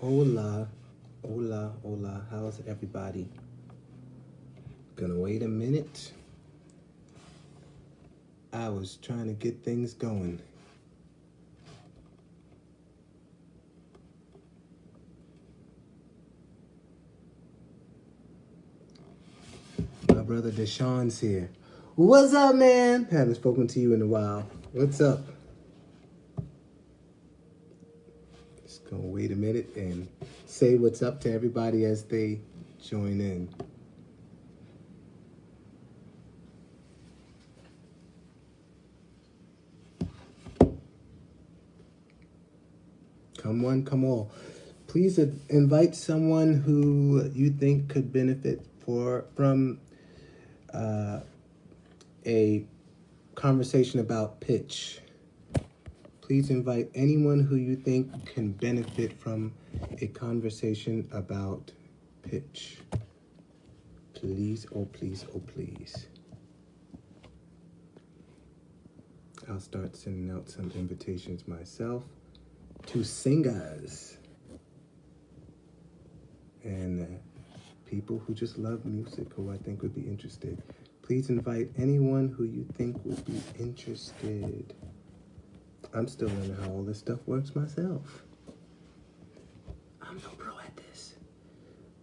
Hola, hola, hola. How's everybody? Gonna wait a minute. I was trying to get things going. My brother Deshaun's here. What's up, man? Haven't spoken to you in a while. What's up? Just gonna wait a minute and say what's up to everybody as they join in. Come one, come all. Please invite someone who you think could benefit from a conversation about pitch. Please invite anyone who you think can benefit from a conversation about pitch. Please, oh please, oh please. I'll start sending out some invitations myself to singers and people who just love music who I think would be interested. Please invite anyone who you think would be interested. I'm still learning how all this stuff works myself. I'm no pro at this.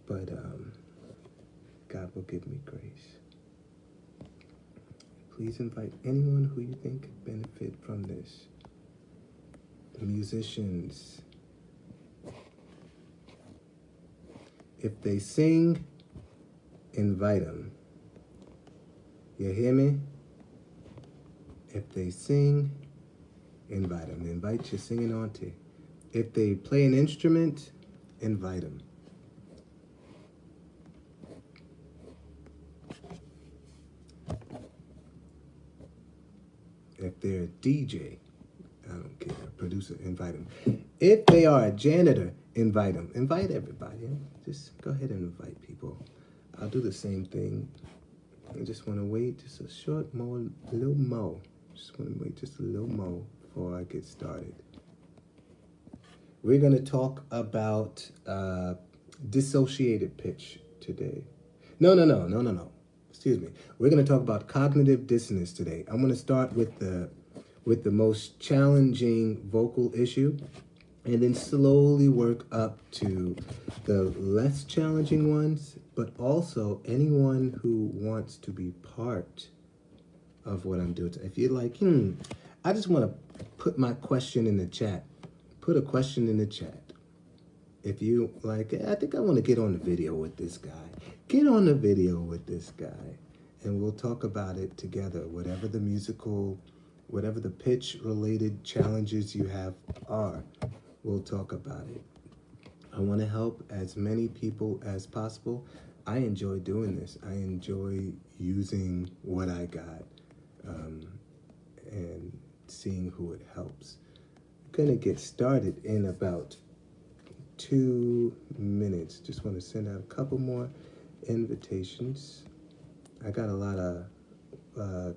But God will give me grace. Please invite anyone who you think could benefit from this. Musicians. If they sing, invite them. You hear me? If they sing, invite them. Invite your singing auntie. If they play an instrument, invite them. If they're a DJ, I don't care, producer, invite them. If they are a janitor, invite them. Invite everybody. Just go ahead and invite people. I'll do the same thing. I just want to wait just a short more, a little more. Just want to wait just a little more before I get started. We're going to talk about dissociated pitch today. No. Excuse me. We're going to talk about cognitive dissonance today. I'm going to start with the most challenging vocal issue and then slowly work up to the less challenging ones, but also anyone who wants to be part of what I'm doing. If you're like, I just want to put my question in the chat, put a question in the chat. If you like, I think I want to get on the video with this guy. Get on the video with this guy, and we'll talk about it together. Whatever the pitch-related challenges you have are, we'll talk about it. I want to help as many people as possible. I enjoy doing this. I enjoy using what I got and seeing who it helps. I'm going to get started in about 2 minutes. Just want to send out a couple more invitations. I got a lot of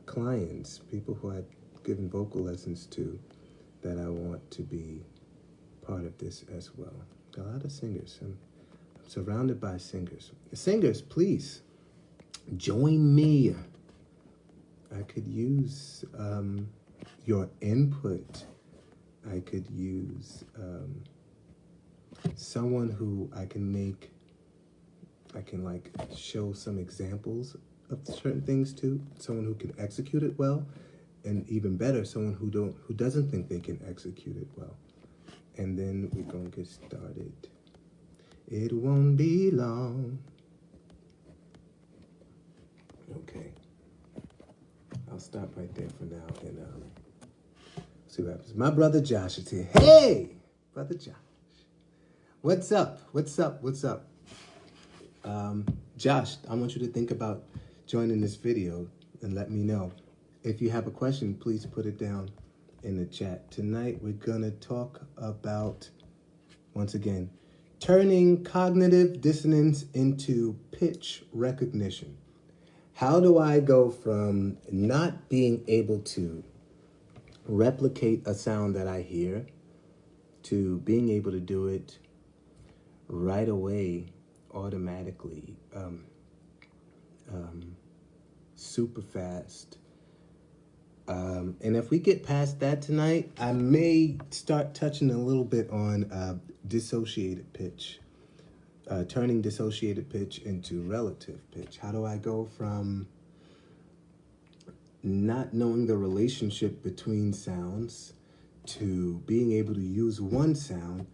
clients, people who I've given vocal lessons to, that I want to be part of this as well. Got a lot of singers. I'm surrounded by singers. Singers, please join me. I could use your input. I could use someone who I can like show some examples of certain things to, someone who can execute it well, and even better, someone who doesn't think they can execute it well. And then we're gonna get started. It won't be long. Okay. I'll stop right there for now and see what happens. My brother Josh is here. Hey, brother Josh. What's up? Josh, I want you to think about joining this video and let me know. If you have a question, please put it down in the chat. Tonight, we're gonna talk about, once again, turning cognitive dissonance into pitch recognition. How do I go from not being able to replicate a sound that I hear to being able to do it right away, automatically, super fast. And if we get past that tonight, I may start touching a little bit on dissociated pitch, turning dissociated pitch into relative pitch. How do I go from not knowing the relationship between sounds to being able to use one sound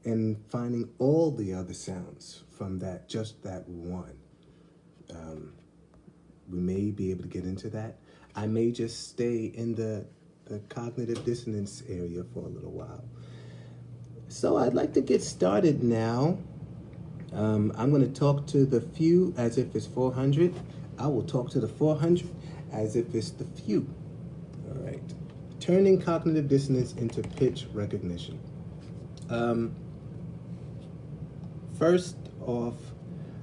and finding all the other sounds from that, just that one? We may be able to get into that. I may just stay in the cognitive dissonance area for a little while. So I'd like to get started now. I'm going to talk to the few as if it's 400. I will talk to the 400 as if it's the few. All right. Turning cognitive dissonance into pitch recognition. First off,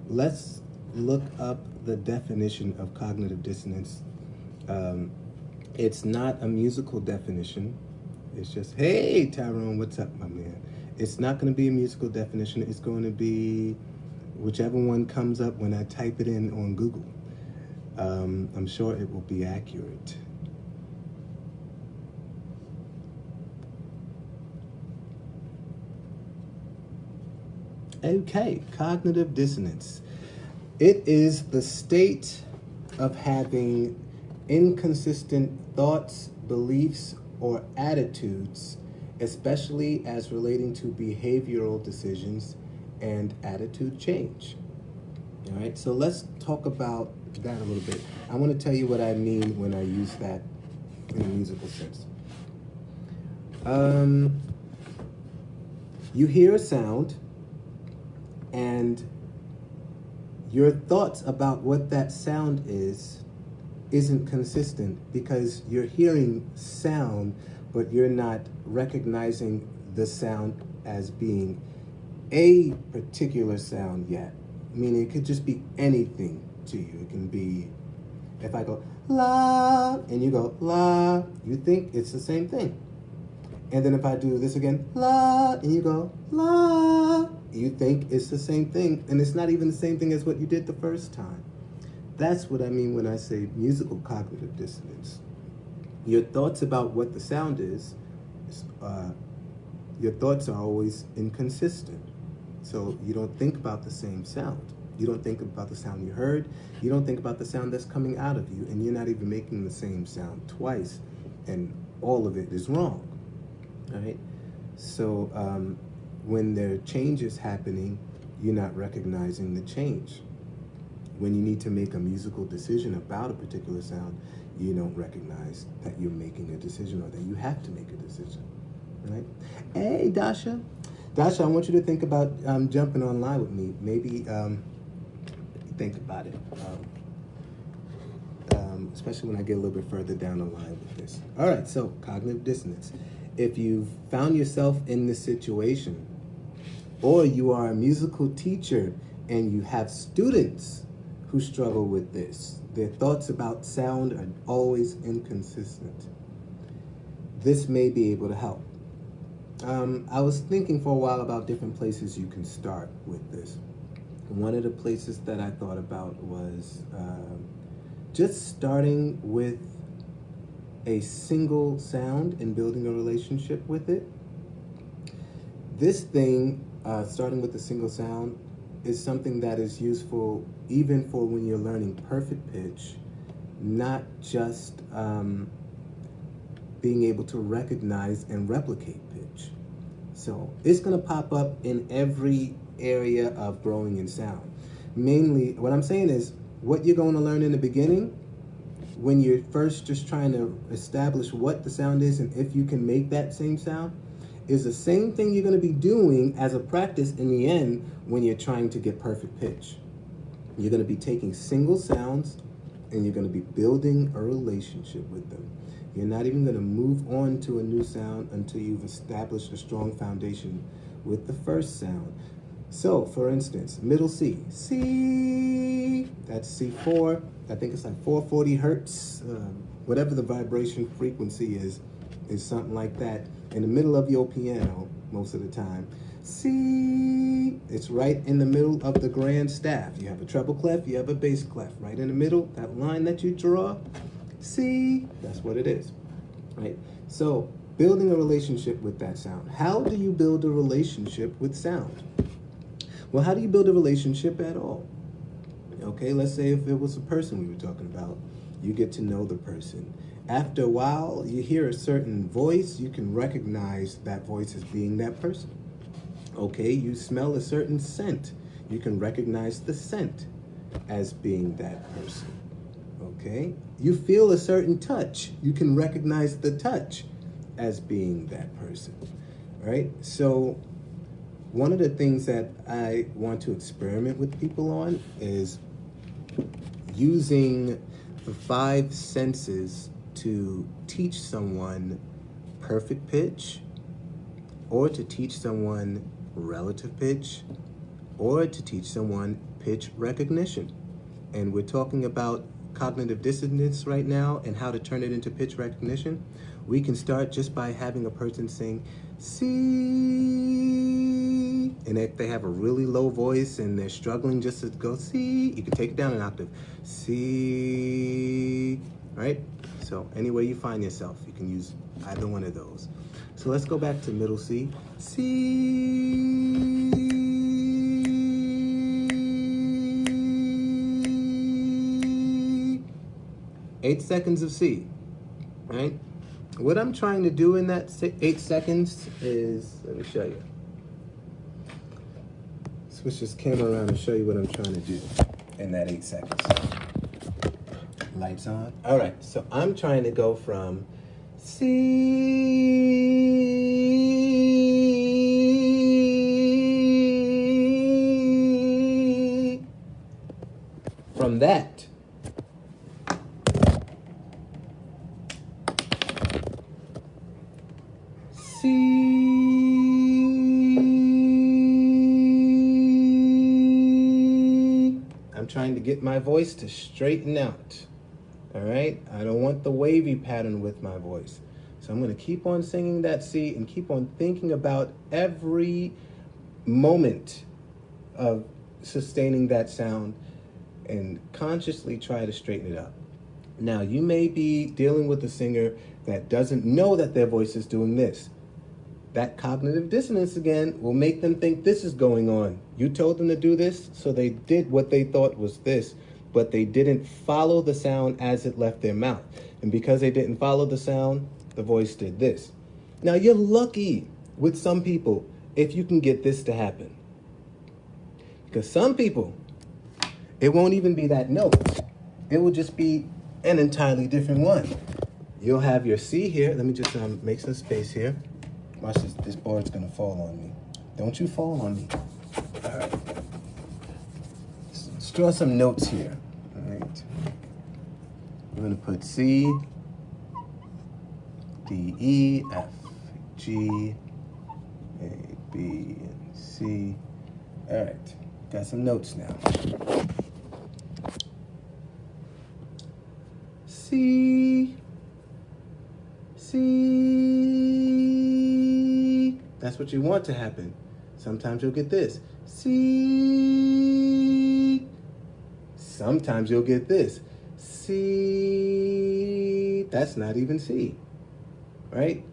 let's look up the definition of cognitive dissonance. It's not a musical definition. It's just, hey, Tyrone, what's up, my man? It's not going to be a musical definition. It's going to be whichever one comes up when I type it in on Google. I'm sure it will be accurate. Okay, cognitive dissonance. It is the state of having inconsistent thoughts, beliefs, or attitudes, especially as relating to behavioral decisions and attitude change. All right, so let's talk about that a little bit. I want to tell you what I mean when I use that in a musical sense. You hear a sound, and your thoughts about what that sound isn't consistent because you're hearing sound, but you're not recognizing the sound as being a particular sound yet. Meaning it could just be anything to you. It can be, if I go la and you go la, you think it's the same thing. And then if I do this again, la, and you go la, you think it's the same thing, and it's not even the same thing as what you did the first time. That's what I mean when I say musical cognitive dissonance. Your thoughts about what the sound is, your thoughts are always inconsistent. So you don't think about the same sound. You don't think about the sound you heard. You don't think about the sound that's coming out of you, and you're not even making the same sound twice, and all of it is wrong. All right? So when there are changes happening, you're not recognizing the change. When you need to make a musical decision about a particular sound, you don't recognize that you're making a decision or that you have to make a decision, right? Hey, Dasha. Dasha, I want you to think about jumping online with me. Maybe think about it, especially when I get a little bit further down the line with this. All right, so cognitive dissonance. If you've found yourself in this situation, or you are a musical teacher and you have students who struggle with this, their thoughts about sound are always inconsistent, this may be able to help. I was thinking for a while about different places you can start with this. One of the places that I thought about was just starting with a single sound and building a relationship with it. This thing, starting with a single sound, is something that is useful even for when you're learning perfect pitch, not just being able to recognize and replicate pitch. So it's going to pop up in every area of growing in sound. Mainly, what I'm saying is, what you're going to learn in the beginning, when you're first just trying to establish what the sound is and if you can make that same sound, is the same thing you're going to be doing as a practice in the end when you're trying to get perfect pitch. You're going to be taking single sounds and you're going to be building a relationship with them. You're not even going to move on to a new sound until you've established a strong foundation with the first sound. So, for instance, middle C. C, that's C4. I think it's like 440 hertz. Whatever the vibration frequency is something like that. In the middle of your piano, most of the time. C. It's right in the middle of the grand staff. You have a treble clef, you have a bass clef. Right in the middle, that line that you draw, C, that's what it is, right? So building a relationship with that sound. How do you build a relationship with sound? Well, how do you build a relationship at all? Okay, let's say if it was a person we were talking about, you get to know the person. After a while, you hear a certain voice, you can recognize that voice as being that person. Okay, you smell a certain scent, you can recognize the scent as being that person. Okay, you feel a certain touch, you can recognize the touch as being that person, right? So one of the things that I want to experiment with people on is using the 5 senses to teach someone perfect pitch, or to teach someone relative pitch, or to teach someone pitch recognition. And we're talking about cognitive dissonance right now and how to turn it into pitch recognition. We can start just by having a person sing C, and if they have a really low voice and they're struggling just to go C, you can take it down an octave. C, right? So any way you find yourself, you can use either one of those. So let's go back to middle C. C. 8 seconds of C, right? What I'm trying to do in that 8 seconds is, let me show you. Switch this camera around and show you what I'm trying to do in that 8 seconds. Lights on. All right, so I'm trying to go from C, from that C, I'm trying to get my voice to straighten out. All right, I don't want the wavy pattern with my voice. So I'm going to keep on singing that C and keep on thinking about every moment of sustaining that sound and consciously try to straighten it up. Now, you may be dealing with a singer that doesn't know that their voice is doing this. That cognitive dissonance again will make them think this is going on. You told them to do this, so they did what they thought was this, but they didn't follow the sound as it left their mouth. And because they didn't follow the sound, the voice did this. Now, you're lucky with some people if you can get this to happen. Because some people, it won't even be that note. It will just be an entirely different one. You'll have your C here. Let me just make some space here. Watch this. This board's going to fall on me. Don't you fall on me. All right. Let's draw some notes here. All right. We're going to put C, D, E, F, G, A, B, and C. All right. Got some notes now. C, C. That's what you want to happen. Sometimes you'll get this. C. Sometimes you'll get this. C. That's not even C, right?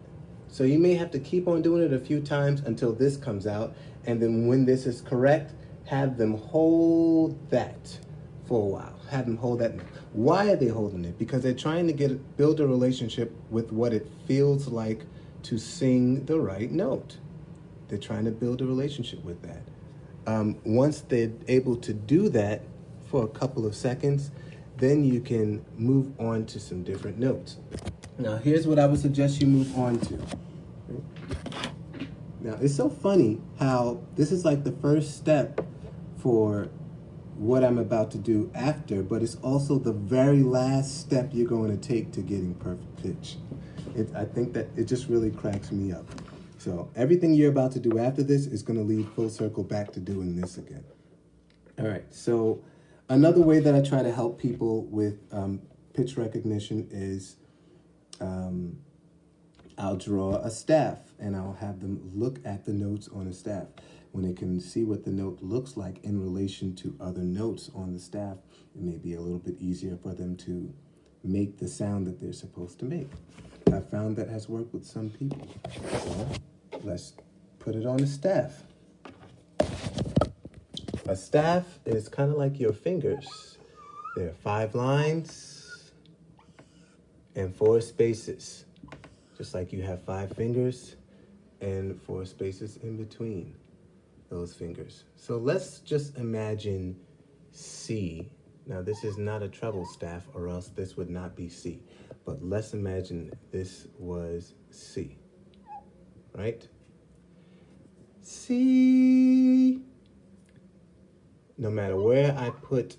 So you may have to keep on doing it a few times until this comes out. And then when this is correct, have them hold that for a while. Have them hold that. Why are they holding it? Because they're trying to build a relationship with what it feels like to sing the right note. They're trying to build a relationship with that. Once they're able to do that for a couple of seconds, then you can move on to some different notes. Now, here's what I would suggest you move on to. Now, it's so funny how this is like the first step for what I'm about to do after, but it's also the very last step you're going to take to getting perfect pitch. I think that it just really cracks me up. So everything you're about to do after this is going to lead full circle back to doing this again. All right, so another way that I try to help people with pitch recognition is I'll draw a staff and I'll have them look at the notes on the staff. When they can see what the note looks like in relation to other notes on the staff, it may be a little bit easier for them to make the sound that they're supposed to make. I found that has worked with some people. So let's put it on the staff. A staff is kind of like your fingers. There are 5 lines and 4 spaces. Just like you have 5 fingers and 4 spaces in between those fingers. So let's just imagine C. Now this is not a treble staff, or else this would not be C. But let's imagine this was C, right? C. No matter where I put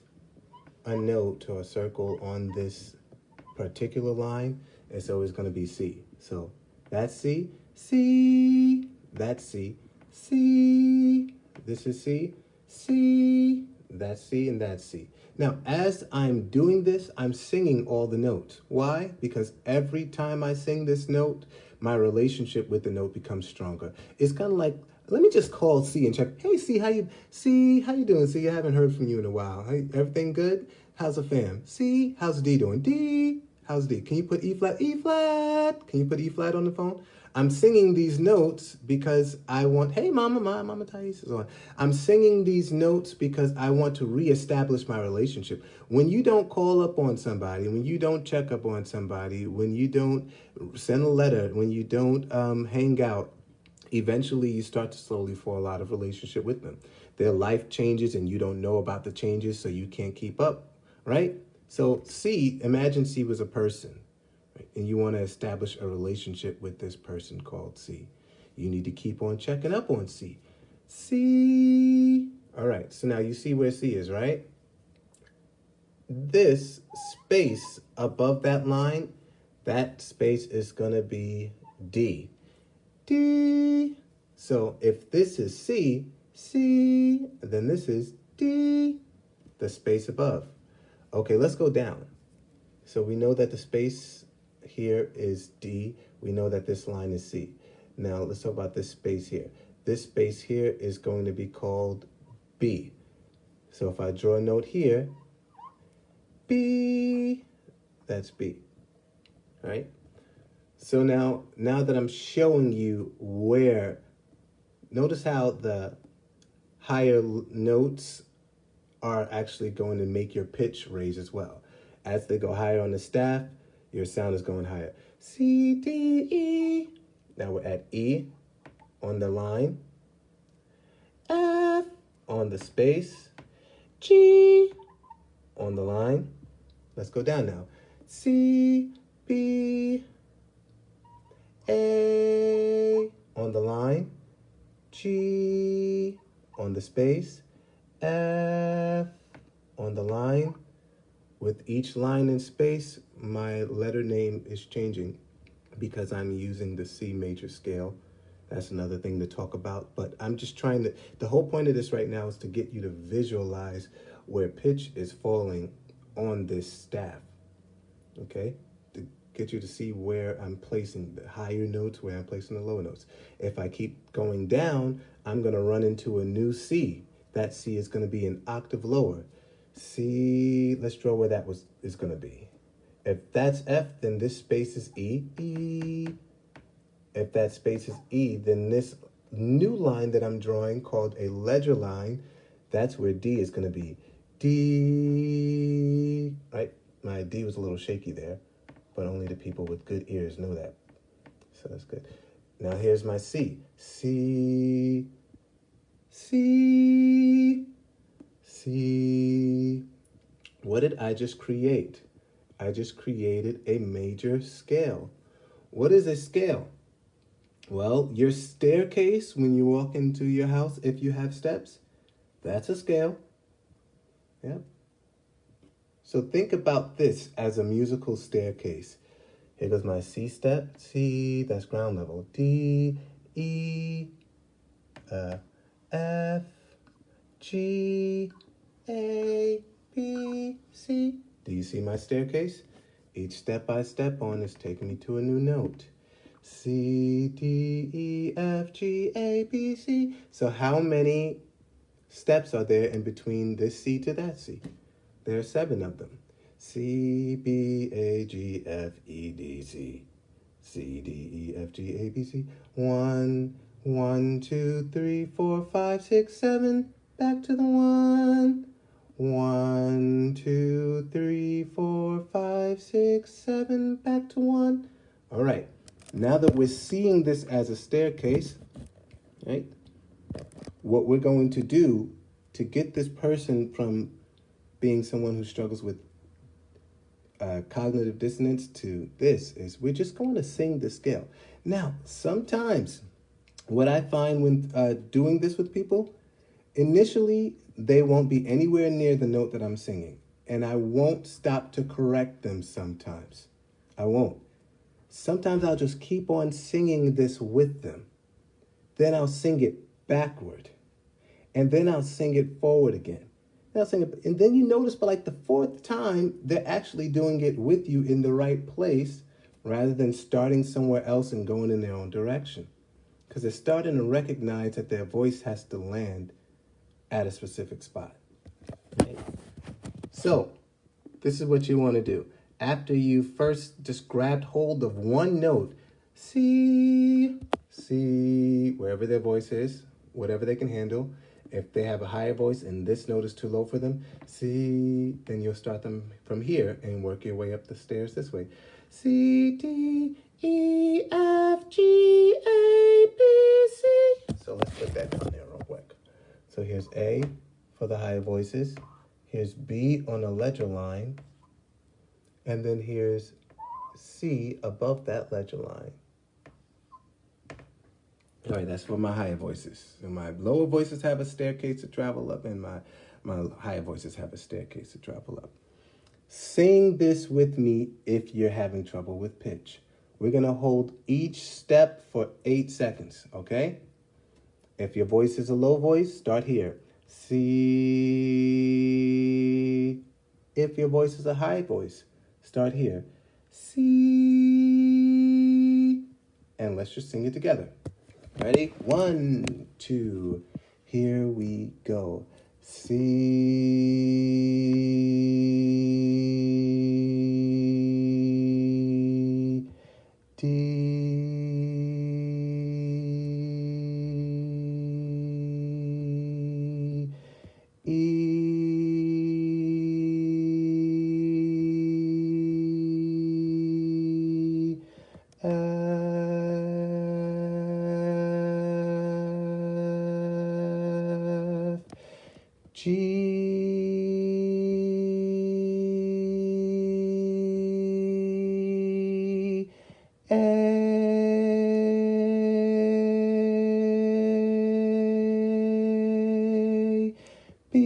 a note or a circle on this particular line, it's always going to be C. So that's C, C, that's C, C, this is C, C, that's C, and that's C. Now, as I'm doing this, I'm singing all the notes. Why? Because every time I sing this note, my relationship with the note becomes stronger. It's kind of like, let me just call C and check. Hey, C, how you doing? C, I haven't heard from you in a while. Hey, everything good? How's the fam? C, how's D doing? D, how's D? Can you put E flat? E flat. Can you put E flat on the phone? I'm singing these notes because I want, hey, Mama Thais is on. I'm singing these notes because I want to reestablish my relationship. When you don't call up on somebody, when you don't check up on somebody, when you don't send a letter, when you don't hang out, eventually you start to slowly fall out of relationship with them. Their life changes and you don't know about the changes, so you can't keep up, right? So C, imagine C was a person. And you want to establish a relationship with this person called C. You need to keep on checking up on C. C. All right, so now you see where C is, right? This space above that line, that space is going to be D. D. So if this is C, C, then this is D, the space above. Okay, let's go down. So we know that the space here is D. We know that this line is C. Now let's talk about this space here. This space here is going to be called B. So if I draw a note here, B, that's B, right? So now that I'm showing you where, notice how the higher notes are actually going to make your pitch raise as well. As they go higher on the staff, your sound is going higher. C, D, E. Now we're at E on the line. F on the space. G on the line. Let's go down now. C, B, A on the line. G on the space. F on the line. With each line and space, my letter name is changing because I'm using the C major scale. That's another thing to talk about, but I'm just trying to, the whole point of this right now is to get you to visualize where pitch is falling on this staff, okay? To get you to see where I'm placing the higher notes, where I'm placing the lower notes. If I keep going down, I'm gonna run into a new C. That C is gonna be an octave lower. C, let's draw where that is going to be. If that's F, then this space is E, E. If that space is E, then this new line that I'm drawing called a ledger line, that's where D is going to be. D, right? My D was a little shaky there, but only the people with good ears know that. So that's good. Now here's my C. C, C, C. What did I just create? I just created a major scale. What is a scale? Well, your staircase when you walk into your house, if you have steps, that's a scale. Yeah. So think about this as a musical staircase. Here goes my C step. C, that's ground level. D, E, F, G, A, B, C. Do you see my staircase? Each step I step on is taking me to a new note. C, D, E, F, G, A, B, C. So how many steps are there in between this C to that C? There are 7 of them. C, B, A, G, F, E, D, C. C, D, E, F, G, A, B, C. 1, 1, 2, 3, 4, 5, 6, 7. Back to the 1. 1, 2, 3, 4, 5, 6, 7. Back to 1. All right. Now that we're seeing this as a staircase, right? What we're going to do to get this person from being someone who struggles with cognitive dissonance to this is we're just going to sing the scale. Now, sometimes what I find when doing this with people, initially they won't be anywhere near the note that I'm singing, and I won't stop to correct them sometimes. I won't. Sometimes I'll just keep on singing this with them. Then I'll sing it backward, and then I'll sing it forward again. I'll sing it, and then you notice by like the 4th time, they're actually doing it with you in the right place rather than starting somewhere else and going in their own direction. Because they're starting to recognize that their voice has to land at a specific spot. Right? So, this is what you want to do. After you first just grabbed hold of one note, C, wherever their voice is, whatever they can handle. If they have a higher voice and this note is too low for them, C, then you'll start them from here and work your way up the stairs this way. C, D, E, F, G, A, B, C. So let's put that down there real quick. So here's A for the higher voices. Here's B on a ledger line. And then here's C above that ledger line. All right, that's for my higher voices. So my lower voices have a staircase to travel up, and my higher voices have a staircase to travel up. Sing this with me if you're having trouble with pitch. We're going to hold each step for 8 seconds, okay? If your voice is a low voice, start here. C. If your voice is a high voice, start here. C. And let's just sing it together. Ready? 1, 2, here we go. C, D, E, F, G, A, B,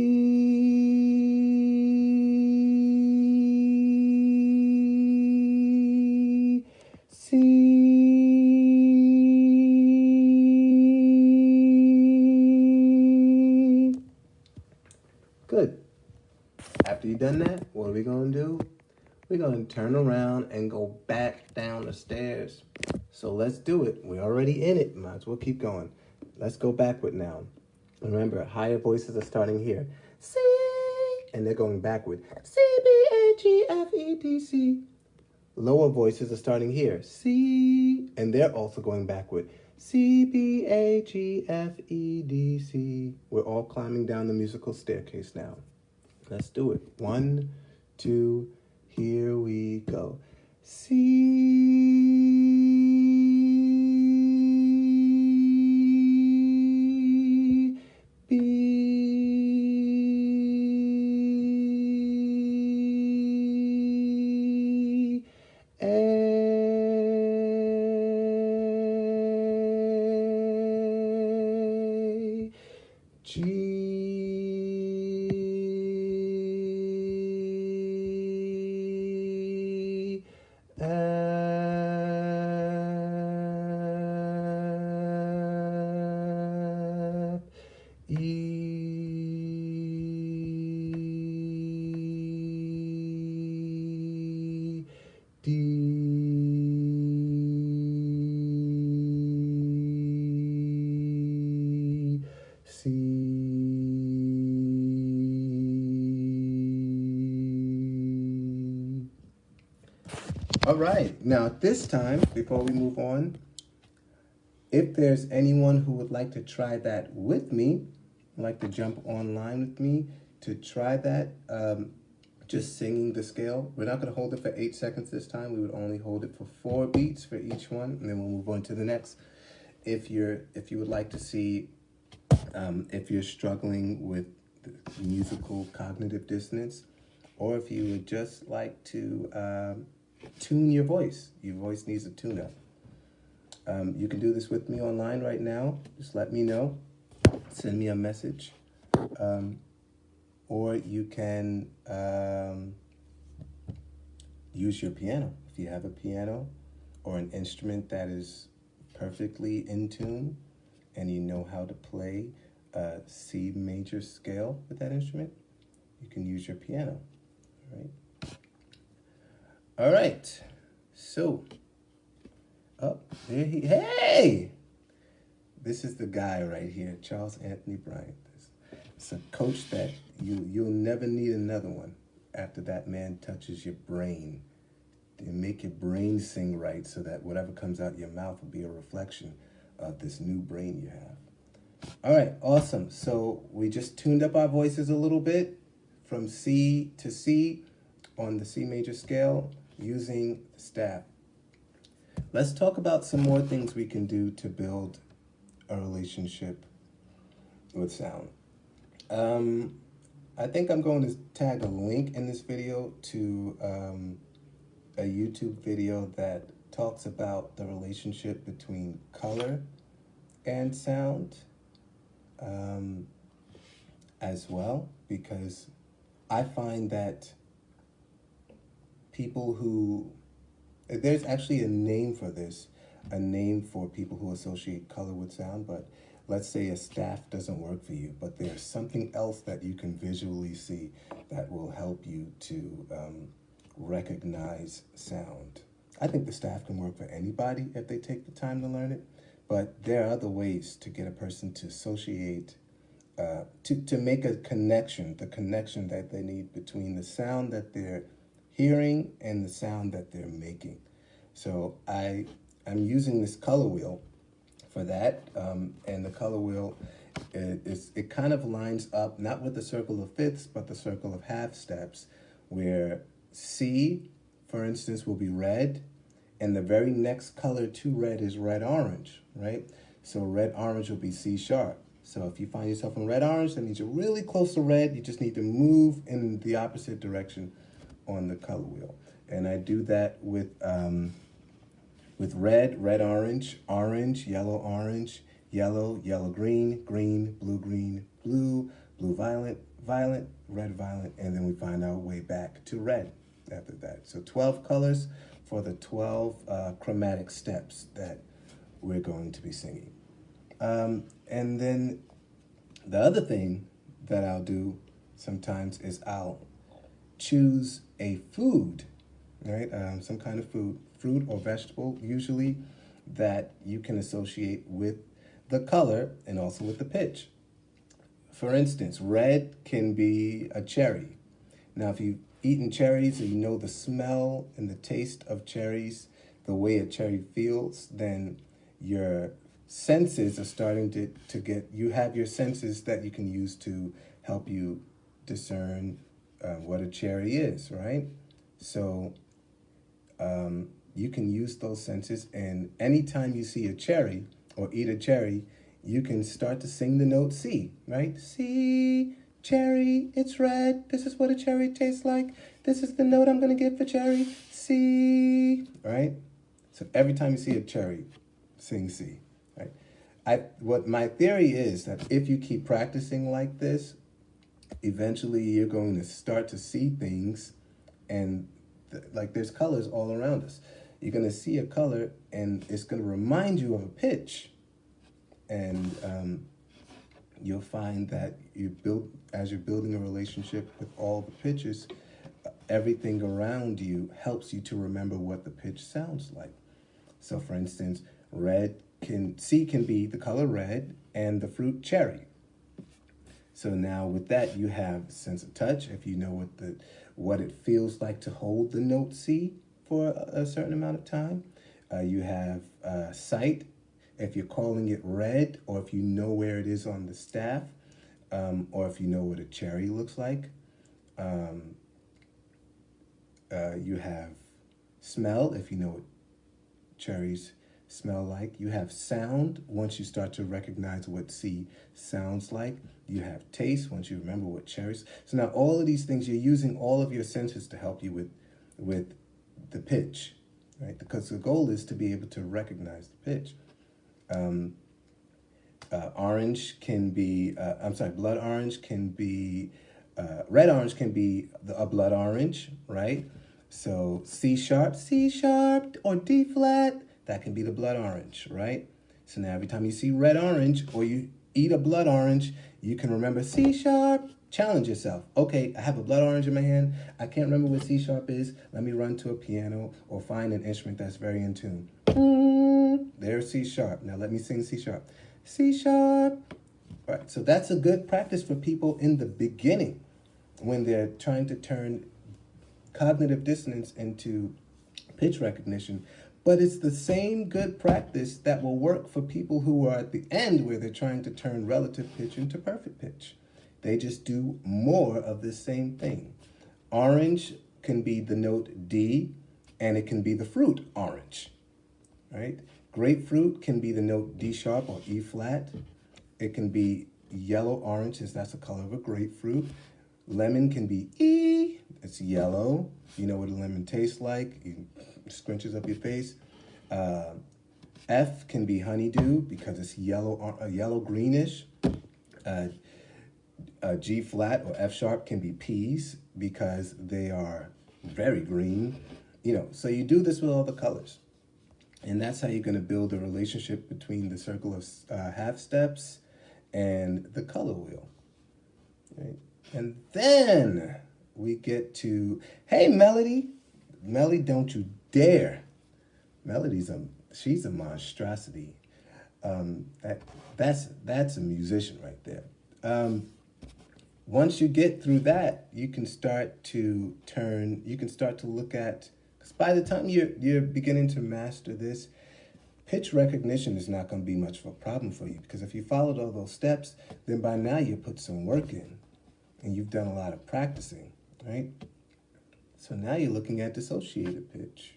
C. Good. After you've done that, what are we going to do? We're going to turn around and go back down the stairs. So let's do it. We're already in it. Might as well keep going. Let's go backward now. Remember, higher voices are starting here. C, and they're going backward. C, B, A, G, F, E, D, C. Lower voices are starting here. C, and they're also going backward. C, B, A, G, F, E, D, C. We're all climbing down the musical staircase now. Let's do it. 1, 2, here we go. C, B, A, G, F, E, D, C. All right, now at this time, before we move on, if there's anyone who would like to try that with me, like to jump online with me to try that, just singing the scale. We're not going to hold it for 8 seconds this time. We would only hold it for 4 beats for each one, and then we'll move on to the next. If you would like to see, if you're struggling with musical cognitive dissonance, or if you would just like to tune your voice needs a tune-up. You can do this with me online right now. Just let me know. Send me a message. Or you can use your piano. If you have a piano or an instrument that is perfectly in tune and you know how to play a C major scale with that instrument, you can use your piano. All right. So, hey! This is the guy right here, Charles Anthony Bryant. It's a coach that you'll never need another one after that man touches your brain. And make your brain sing right so that whatever comes out your mouth will be a reflection of this new brain you have. All right, awesome. So we just tuned up our voices a little bit from C to C on the C major scale using the staff. Let's talk about some more things we can do to build a relationship with sound. I think I'm going to tag a link in this video to a YouTube video that talks about the relationship between color and sound as well, because I find that people who, there's actually a name for this, a name for people who associate color with sound, but let's say a staff doesn't work for you, but there's something else that you can visually see that will help you to recognize sound. I think the staff can work for anybody if they take the time to learn it, but there are other ways to get a person to associate, to make a connection, the connection that they need between the sound that they're hearing and the sound that they're making. So I'm using this color wheel for that, and the color wheel, it kind of lines up, not with the circle of fifths, but the circle of half steps, where C, for instance, will be red, and the very next color to red is red-orange, right? So red-orange will be C sharp. So if you find yourself in red-orange, that means you're really close to red. You just need to move in the opposite direction on the color wheel. And I do that with red, red-orange, orange, yellow-orange, yellow, yellow-green, green, blue, blue-violet, violet, red-violet, and then we find our way back to red after that. So 12 colors for the 12 chromatic steps that we're going to be singing. And then the other thing that I'll do sometimes is I'll choose a food, right? Some kind of food, fruit or vegetable, usually, that you can associate with the color and also with the pitch. For instance, red can be a cherry. Now, if you've eaten cherries and you know the smell and the taste of cherries, the way a cherry feels, then your senses are starting to get, you have your senses that you can use to help you discern what a cherry is, right? So you can use those senses, and anytime you see a cherry or eat a cherry, you can start to sing the note C, right? C, cherry, it's red. This is what a cherry tastes like. This is the note I'm going to give for cherry. C, right? So every time you see a cherry, sing C, right? What my theory is that if you keep practicing like this, eventually you're going to start to see things, and like there's colors all around us. You're going to see a color and it's going to remind you of a pitch, and you'll find that as you're building a relationship with all the pitches, everything around you helps you to remember what the pitch sounds like. So for instance, C can be the color red and the fruit cherry. So now with that, you have sense of touch. If you know what it feels like to hold the note C for a certain amount of time. You have sight. If you're calling it red, or if you know where it is on the staff, or if you know what a cherry looks like. You have smell, if you know what cherries smell like. You have sound, once you start to recognize what C sounds like. You have taste, once you remember what cherries. So now all of these things, you're using all of your senses to help you with the pitch, right? Because the goal is to be able to recognize the pitch. Orange can be, blood orange can be, red orange can be a blood orange, right? So C sharp, or D flat, that can be the blood orange, right? So now every time you see red orange or you eat a blood orange, you can remember C sharp. Challenge yourself. Okay, I have a blood orange in my hand. I can't remember what C sharp is. Let me run to a piano or find an instrument that's very in tune. There's C sharp. Now let me sing C sharp. C sharp. All right, so that's a good practice for people in the beginning when they're trying to turn cognitive dissonance into pitch recognition. But it's the same good practice that will work for people who are at the end where they're trying to turn relative pitch into perfect pitch. They just do more of the same thing. Orange can be the note D, and it can be the fruit orange, right? Grapefruit can be the note D sharp or E flat. It can be yellow orange, since that's the color of a grapefruit. Lemon can be E, it's yellow. You know what a lemon tastes like. It scrunches up your face. F can be honeydew because it's yellow greenish. G flat or F sharp can be peas because they are very green. So you do this with all the colors. And that's how you're going to build a relationship between the circle of half steps and the color wheel. Right? And then we get to, hey, Melody. Melody, don't you dare. She's a monstrosity. That's a musician right there. Once you get through that, you can start to look at, because by the time you're beginning to master this, pitch recognition is not going to be much of a problem for you, because if you followed all those steps, then by now you put some work in and you've done a lot of practicing, right? So now you're looking at dissociated pitch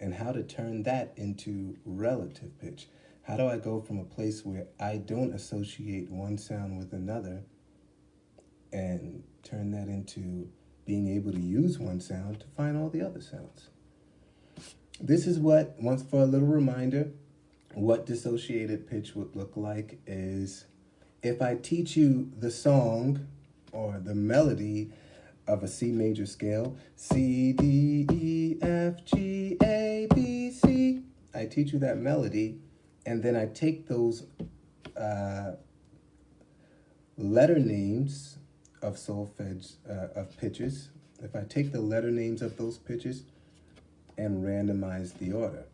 and how to turn that into relative pitch. How do I go from a place where I don't associate one sound with another and turn that into being able to use one sound to find all the other sounds? This is once for a little reminder, what dissociated pitch would look like is if I teach you the song or the melody of a C major scale, C, D, E, F, G, A, B, C. I teach you that melody, and then I take those letter names of solfege, of pitches. If I take the letter names of those pitches and randomize the order.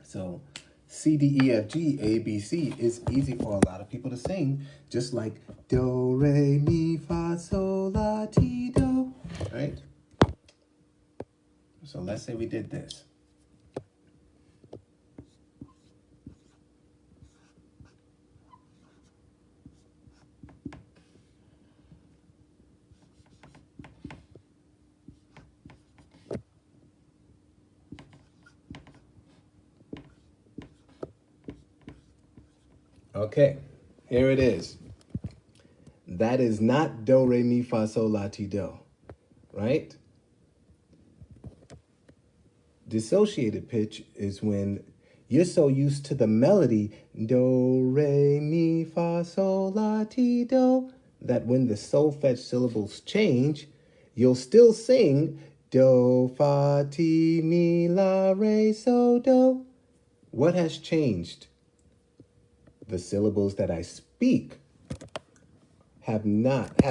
So C, D, E, F, G, A, B, C is easy for a lot of people to sing, just like do, re, mi, fa, sol, la, ti, do, right? So let's say we did this. Okay, here it is. That is not do, re, mi, fa, sol, la, ti, do, right? Dissociated pitch is when you're so used to the melody, do, re, mi, fa, sol, la, ti, do, that when the solfege syllables change, you'll still sing do, fa, ti, mi, la, re, so, do. What has changed? The syllables that I speak have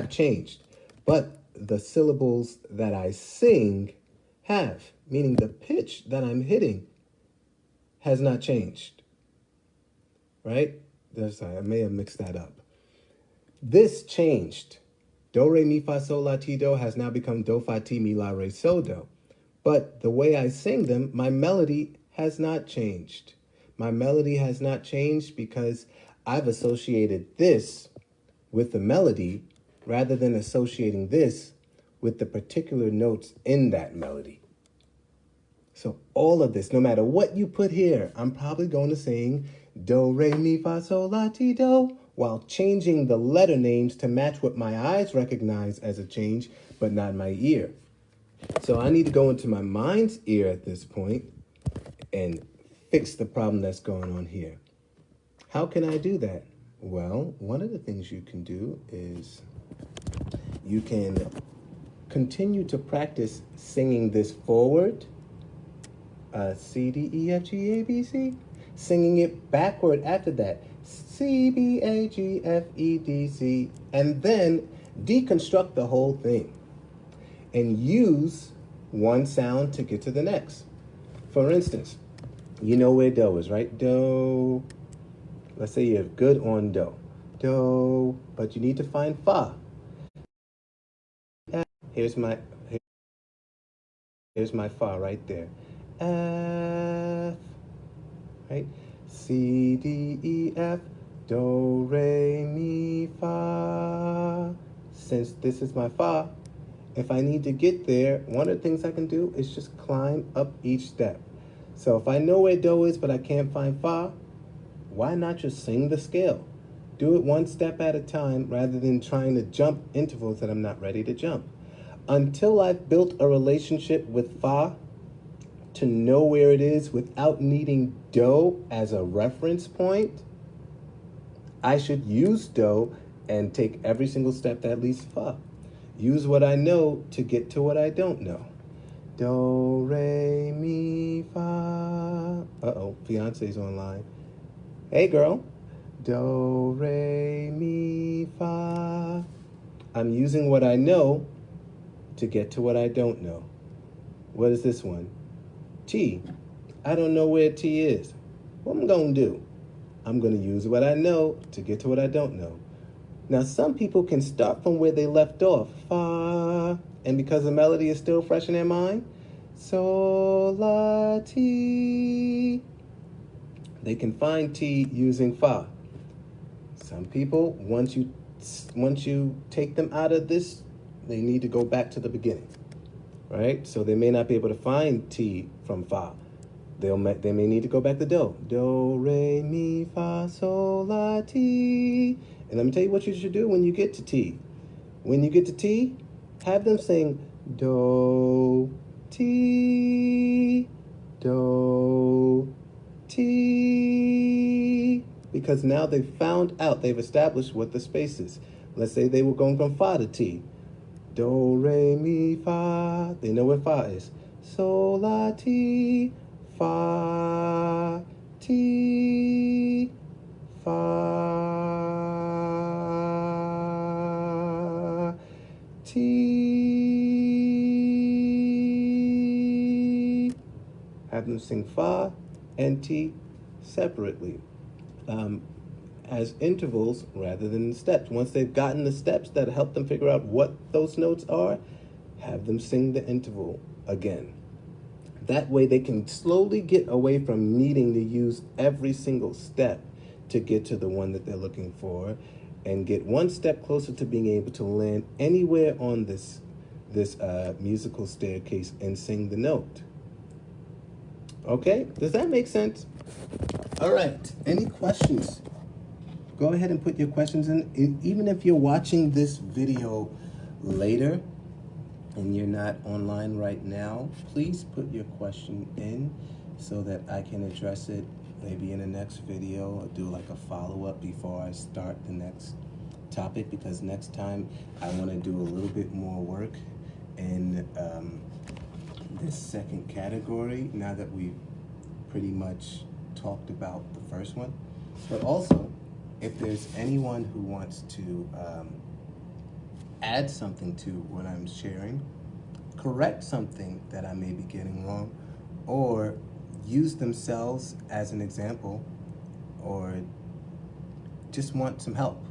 changed, but the syllables that I sing have, meaning the pitch that I'm hitting has not changed, right? I may have mixed that up. This changed. Do, re, mi, fa, sol, la, ti, do has now become do, fa, ti, mi, la, re, so, do. But the way I sing them, my melody has not changed. My melody has not changed because I've associated this with the melody rather than associating this with the particular notes in that melody. So all of this, no matter what you put here, I'm probably going to sing do, re, mi, fa, sol, la, ti, do, while changing the letter names to match what my eyes recognize as a change, but not my ear. So I need to go into my mind's ear at this point and fix the problem that's going on here. How can I do that? Well, one of the things you can do is you can continue to practice singing this forward, C, D, E, F, G, A, B, C, singing it backward after that, C, B, A, G, F, E, D, C, and then deconstruct the whole thing and use one sound to get to the next. For instance, you know where do is, right? Do. Let's say you're good on do. Do, but you need to find fa. Here's my fa right there. F, right? C, D, E, F, do, re, mi, fa. Since this is my fa, if I need to get there, one of the things I can do is just climb up each step. So if I know where do is, but I can't find fa, why not just sing the scale? Do it one step at a time rather than trying to jump intervals that I'm not ready to jump. Until I've built a relationship with fa to know where it is without needing do as a reference point, I should use do and take every single step that leads to fa. Use what I know to get to what I don't know. Do, re, mi, fa. Uh-oh, fiance's online. Hey, girl. Do, re, mi, fa. I'm using what I know to get to what I don't know. What is this one? T. I don't know where T is. What am I going to do? I'm going to use what I know to get to what I don't know. Now, some people can start from where they left off, fa, and because the melody is still fresh in their mind, sol, la, ti. They can find T using fa. Some people, once you take them out of this, they need to go back to the beginning, right? So they may not be able to find T from fa. They may need to go back to do. Do, re, mi, fa, sol, la, ti. And let me tell you what you should do when you get to T. When you get to T, have them sing do, ti, do, ti. Because now they've found out, they've established what the space is. Let's say they were going from fa to T. Do, re, mi, fa. They know where fa is. Sol, la, ti. Fa, ti, fa, ti. Have them sing fa and ti separately as intervals rather than steps. Once they've gotten the steps that help them figure out what those notes are, have them sing the interval again. That way they can slowly get away from needing to use every single step to get to the one that they're looking for and get one step closer to being able to land anywhere on this musical staircase and sing the note. Okay, does that make sense? All right, any questions? Go ahead and put your questions in. Even if you're watching this video later, and you're not online right now, please put your question in so that I can address it maybe in the next video or do like a follow-up before I start the next topic, because next time I want to do a little bit more work in this second category now that we've pretty much talked about the first one. But also, if there's anyone who wants to add something to what I'm sharing, correct something that I may be getting wrong, or use themselves as an example, or just want some help,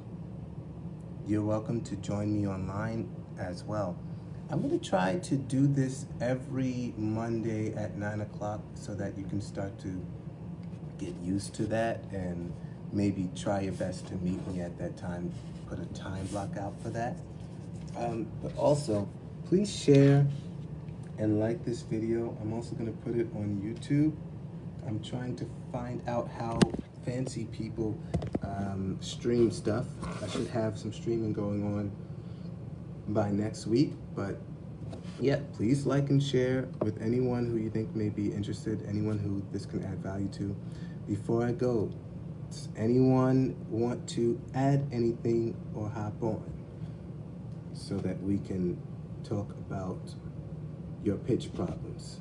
you're welcome to join me online as well. I'm going to try to do this every Monday at 9 o'clock so that you can start to get used to that and maybe try your best to meet me at that time. Put a time block out for that. But also, please share and like this video. I'm also going to put it on YouTube. I'm trying to find out how fancy people stream stuff. I should have some streaming going on by next week, but yeah, please like and share with anyone who you think may be interested, anyone who this can add value to. Before I go, does anyone want to add anything or hop on so that we can talk about your pitch problems?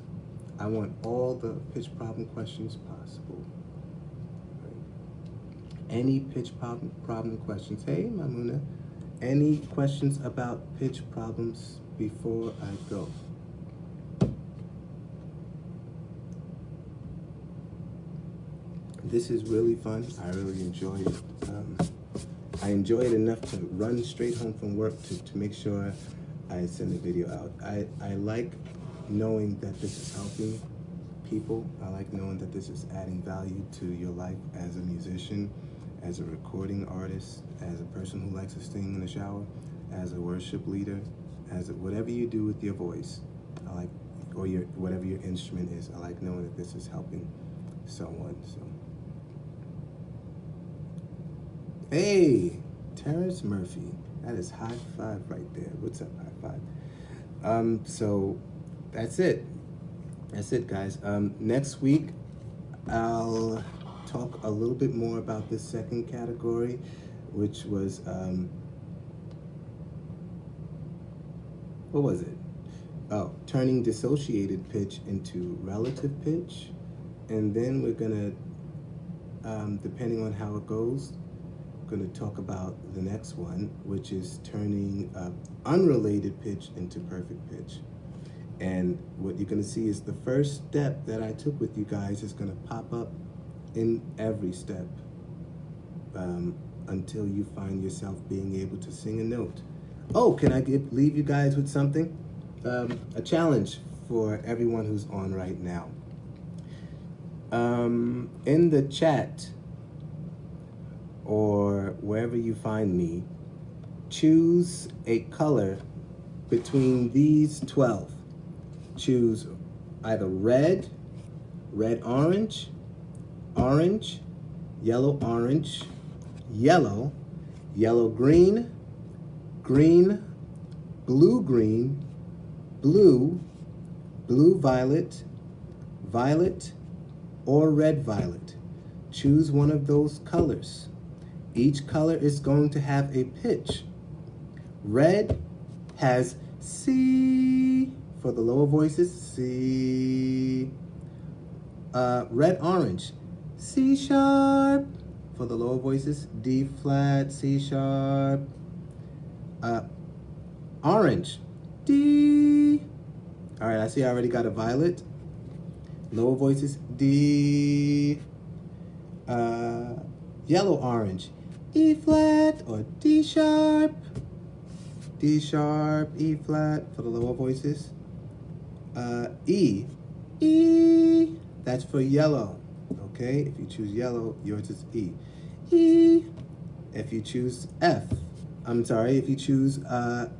I want all the pitch problem questions possible. Any pitch problem questions? Hey, Mamuna. Any questions about pitch problems before I go? This is really fun. I really enjoyed it. I enjoy it enough to run straight home from work to make sure I send the video out. I like knowing that this is helping people. I like knowing that this is adding value to your life as a musician, as a recording artist, as a person who likes to sing in the shower, as a worship leader, whatever you do with your voice. I like, or whatever your instrument is. I like knowing that this is helping someone. So, hey, Terrence Murphy, that is high five right there. What's up, high five? So that's it. That's it, guys. Next week, I'll talk a little bit more about this second category, which was, what was it? Oh, turning dissociated pitch into relative pitch. And then we're gonna, depending on how it goes, gonna talk about the next one, which is turning unrelated pitch into perfect pitch. And what you're gonna see is the first step that I took with you guys is gonna pop up in every step until you find yourself being able to sing a note. Oh, can I leave you guys with something? A challenge for everyone who's on right now. In the chat or wherever you find me, choose a color between these 12. Choose either red, red-orange, orange, yellow-orange, yellow, yellow-green, green, blue-green, blue, blue-violet, violet, or red-violet. Choose one of those colors. Each color is going to have a pitch. Red has C for the lower voices, C. Red-orange, C sharp for the lower voices, D flat, C sharp. Orange, D. All right, I see I already got a violet. Lower voices, D. Yellow-orange, E flat or D sharp. D sharp, E flat for the lower voices. E. E. That's for yellow. Okay, if you choose yellow, yours is E. E. If you choose F, I'm sorry, if you choose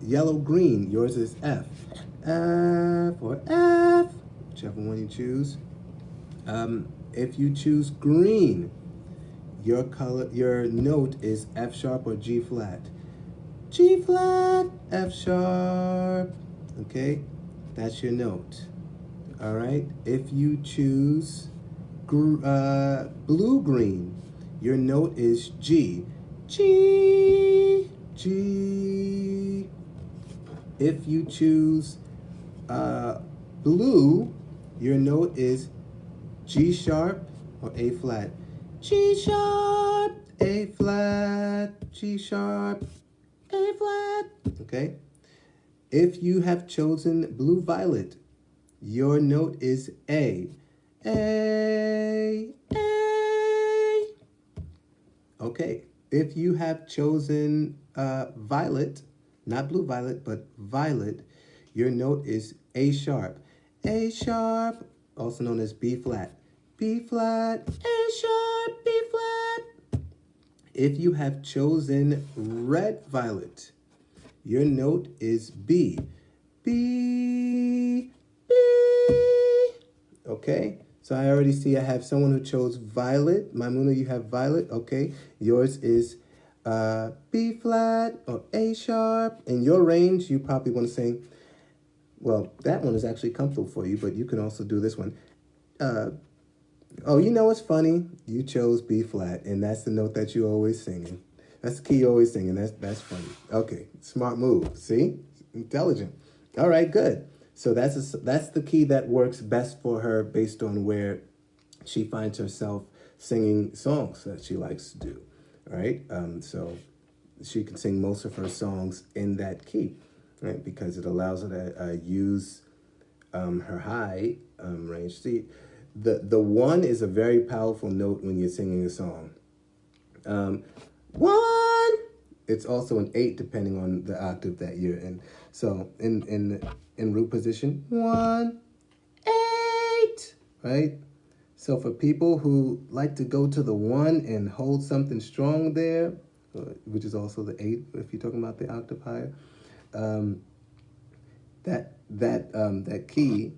yellow-green, yours is F. F or F, whichever one you choose. If you choose green, your note is F sharp or G flat. G flat, F sharp. Okay, that's your note. All right. If you choose blue-green, your note is G. G, G. If you choose blue, your note is G sharp or A flat. G sharp, A flat, G sharp, A flat. Okay. If you have chosen blue-violet, your note is A. A. Okay. If you have chosen violet, not blue violet, but violet, your note is A sharp. A sharp, also known as B flat. B flat, A sharp, B flat. If you have chosen red violet, your note is B. B, B. Okay, so I already see I have someone who chose violet. Maimuna, you have violet. Okay, yours is B flat or A sharp. In your range, you probably want to sing, well, that one is actually comfortable for you, but you can also do this one. Oh, you know what's funny? You chose B flat, and that's the note that you're always singing. That's the key you're always singing. That's funny. Okay, smart move. See? Intelligent. All right, good. So that's the key that works best for her based on where she finds herself singing songs that she likes to do. All right? So she can sing most of her songs in that key, right? Because it allows her to use her high range. See, the one is a very powerful note when you're singing a song. One. It's also an 8 depending on the octave that you're in. So in root position, 1, 8, right? So for people who like to go to the 1 and hold something strong there, which is also the 8 if you're talking about the octave higher, that key,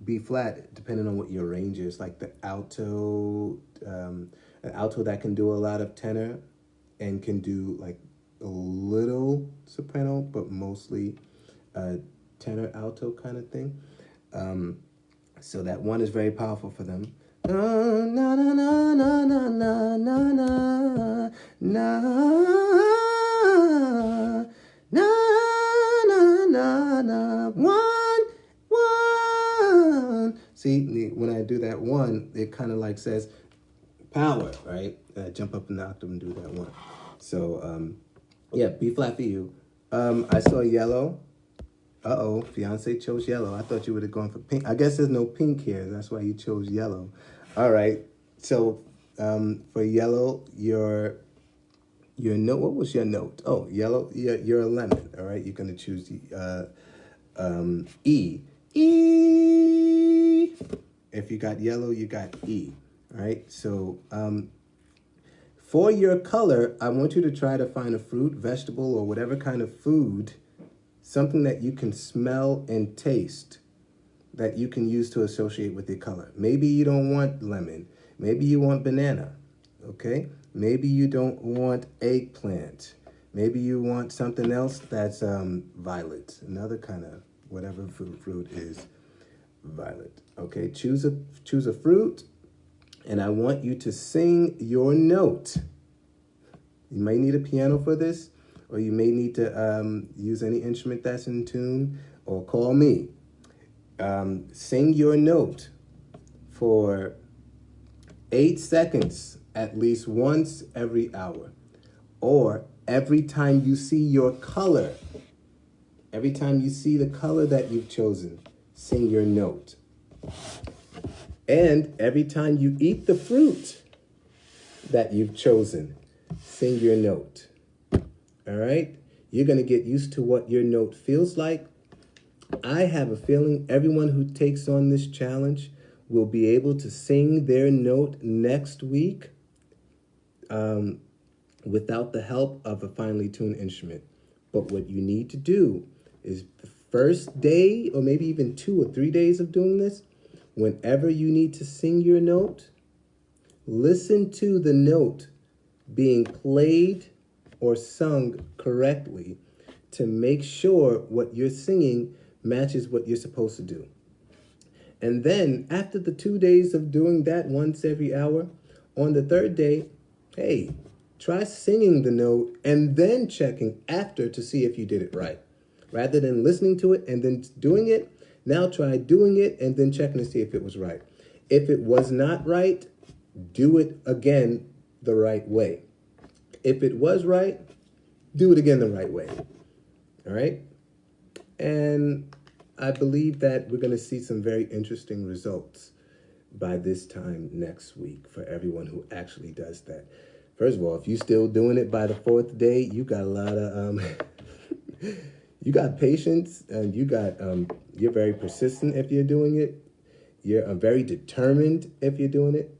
B flat, depending on what your range is, like the alto, an alto that can do a lot of tenor and can do like a little soprano, but mostly tenor alto kind of thing. So that 1 is very powerful for them. Na na na na na na na na na na na na 1 1. See, when I do that 1, it kind of like says power, right? Jump up in the octave and do that 1. So yeah, B flat for you. I saw yellow. Uh-oh, fiance chose yellow. I thought you would have gone for pink. I guess there's no pink here. That's why you chose yellow. All right. So for yellow, your note, what was your note? Oh, yellow, you're a lemon. All right. You're going to choose E. E. If you got yellow, you got E. All right. So for your color, I want you to try to find a fruit, vegetable, or whatever kind of food, something that you can smell and taste that you can use to associate with your color. Maybe you don't want lemon. Maybe you want banana, okay? Maybe you don't want eggplant. Maybe you want something else that's violet. Another kind of whatever fruit is violet, okay? Choose a fruit, and I want you to sing your note. You may need a piano for this, or you may need to use any instrument that's in tune, or call me. Sing your note for 8 seconds at least once every hour, or every time you see your color. Every time you see the color that you've chosen, sing your note. And every time you eat the fruit that you've chosen, sing your note. All right? You're going to get used to what your note feels like. I have a feeling everyone who takes on this challenge will be able to sing their note next week without the help of a finely tuned instrument. But what you need to do is the first day, or maybe even 2 or 3 days of doing this, whenever you need to sing your note, listen to the note being played or sung correctly to make sure what you're singing matches what you're supposed to do. And then after the 2 days of doing that once every hour, on the 3rd day, hey, try singing the note and then checking after to see if you did it right. Rather than listening to it and then doing it, now try doing it and then checking to see if it was right. If it was not right, do it again the right way. If it was right, do it again the right way. All right? And I believe that we're going to see some very interesting results by this time next week for everyone who actually does that. First of all, if you still doing it by the fourth day, you got a lot of you got patience, and you're very persistent if you're doing it. You're very determined if you're doing it.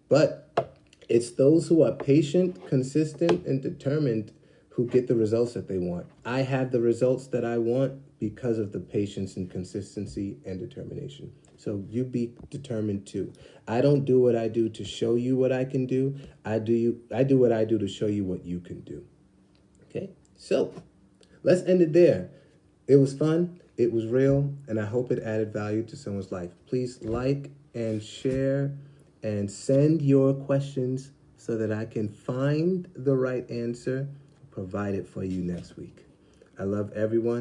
But it's those who are patient, consistent, and determined who get the results that they want. I have the results that I want because of the patience and consistency and determination. So you be determined too. I don't do what I do to show you what I can do. I do what I do to show you what you can do. Okay? So, let's end it there. It was fun, it was real, and I hope it added value to someone's life. Please like and share and send your questions so that I can find the right answer, provide it for you next week. I love everyone.